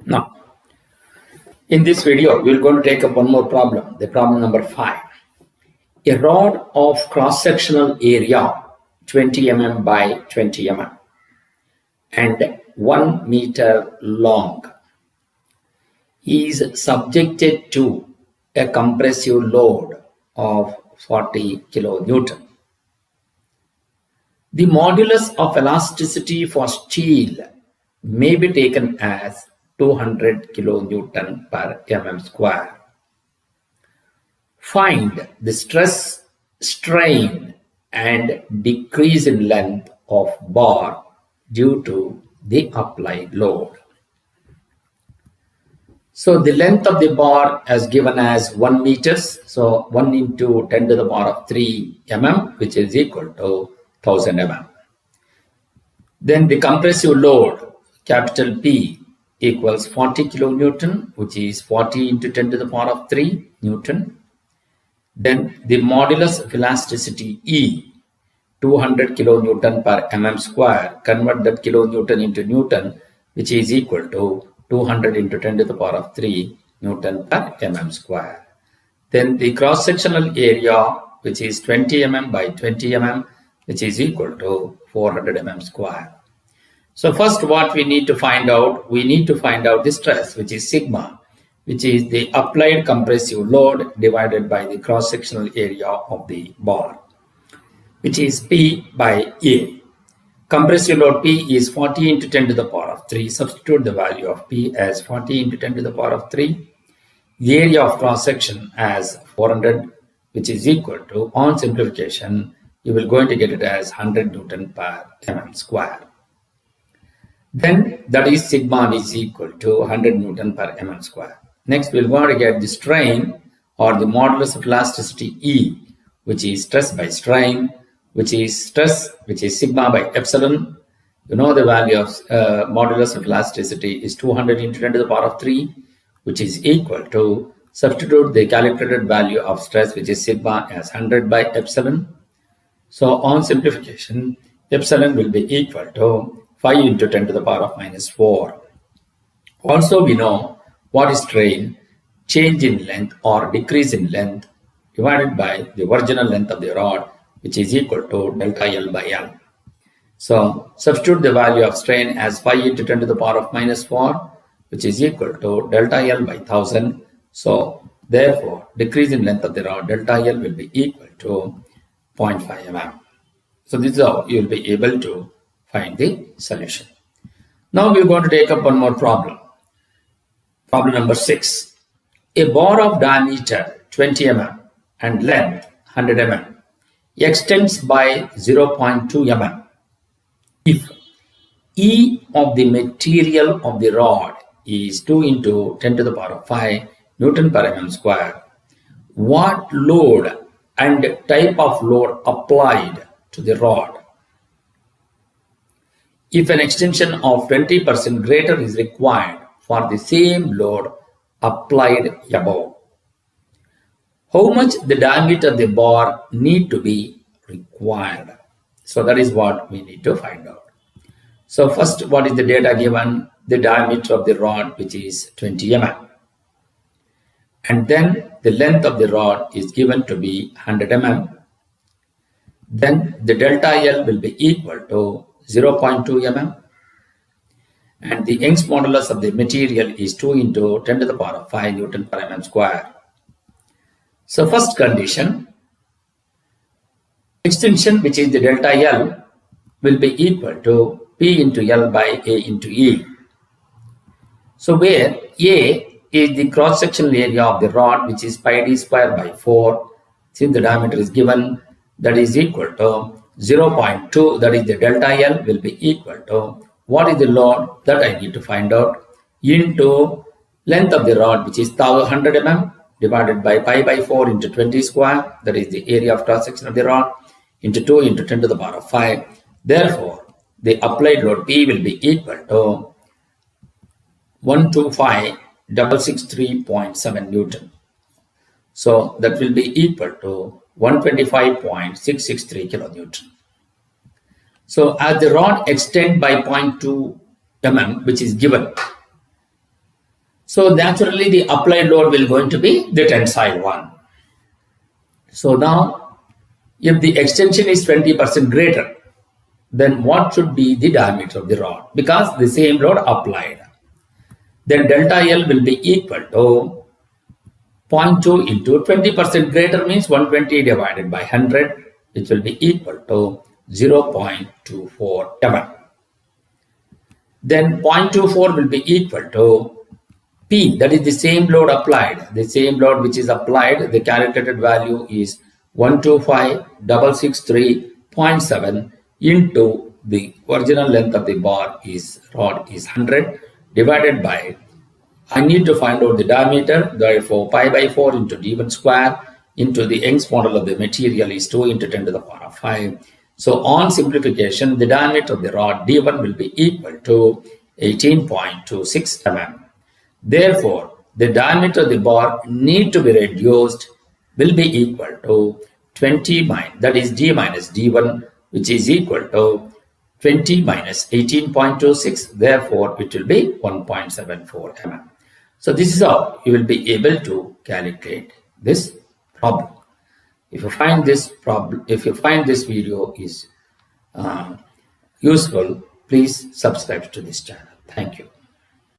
Now, in this video, we're going to take up one more problem, the problem number 5. A rod of cross-sectional area 20 mm by 20 mm and 1 meter long is subjected to a compressive load of 40 kilonewton. The modulus of elasticity for steel may be taken as 200 kilonewton per mm square. Find the stress, strain, and decrease in length of bar due to the applied load. So the length of the bar is given as 1 meters. So 1 into 10 to the power of 3 mm, which is equal to 1000 mm. Then the compressive load, capital P, equals 40 kilonewton, which is 40 into 10 to the power of 3 Newton. Then the modulus of elasticity E, 200 kilonewton per mm square. Convert that kilonewton into Newton, which is equal to 200 into 10 to the power of 3 Newton per mm square. Then the cross-sectional area, which is 20 mm by 20 mm, which is equal to 400 mm square. So first what we need to find out, the stress, which is sigma, which is the applied compressive load divided by the cross-sectional area of the bar, which is P by A. Compressive load P is 40 into 10 to the power of 3. Substitute the value of P as 40 into 10 to the power of 3. The area of cross-section as 400, which is equal to, on simplification, you will going to get it as 100 Newton per mm square. Then that is sigma is equal to 100 Newton per mm square. Next, we're going to get the strain or the modulus of elasticity E, which is stress by strain, which is sigma by epsilon. You know the value of modulus of elasticity is 200 into 10 to the power of 3, which is equal to, substitute the calculated value of stress, which is sigma, as 100 by epsilon. So on simplification, epsilon will be equal to 5 into 10 to the power of minus 4. Also, we know what is strain, change in length or decrease in length divided by the original length of the rod, which is equal to delta L by L. So substitute the value of strain as 5 into 10 to the power of minus 4, which is equal to delta L by 1000. So therefore, decrease in length of the rod, delta L, will be equal to 0.5 mm. So this is how you will be able to find the solution. Now we are going to take up one more problem. Problem number 6. A bar of diameter 20 mm and length 100 mm extends by 0.2 mm. If E of the material of the rod is 2 into 10 to the power of 5 Newton per mm square, what load and type of load applied to the rod? If an extension of 20% greater is required for the same load applied above, how much the diameter of the bar need to be required? So that is what we need to find out. So first, what is the data given? The diameter of the rod, which is 20 mm. And then the length of the rod is given to be 100 mm. Then the delta L will be equal to 0.2 mm. And the Young's modulus of the material is 2 into 10 to the power of 5 Newton per mm square. So first condition, extension, which is the delta L, will be equal to P into L by A into E. So where A is the cross-sectional area of the rod, which is pi d square by 4, since the diameter is given, that is equal to 0.2, that is the delta L, will be equal to, what is the load that I need to find out, into length of the rod, which is 100 mm, divided by pi by 4 into 20 square, that is the area of cross-section of the rod, into 2 into 10 to the power of 5. Therefore, the applied load P will be equal to 125,663.7 Newton. So that will be equal to 125.663 kilonewton. So as the rod extend by 0.2 mm, which is given, So naturally the applied load will going to be the tensile one. So now if the extension is 20% greater, then what should be the diameter of the rod? Because the same load applied. Then delta L will be equal to 0.2 into 20% greater means 120 divided by 100, which will be equal to 0.24 mm. Then 0.24 will be equal to P, that is the same load applied. The same load which is applied, the calculated value is 125,663.7 into the original length of the rod is 100 divided by, I need to find out the diameter, therefore pi by 4 into d1 square into the Young's model of the material is 2 into 10 to the power of 5. So on simplification, the diameter of the rod d1 will be equal to 18.26 mm. Therefore, the diameter of the bar need to be reduced will be equal to 20 minus, that is d minus d1, which is equal to 20 minus 18.26. Therefore, it will be 1.74 mm. So this is how you will be able to calculate this problem. If you find this video is useful, please subscribe to this channel. Thank you.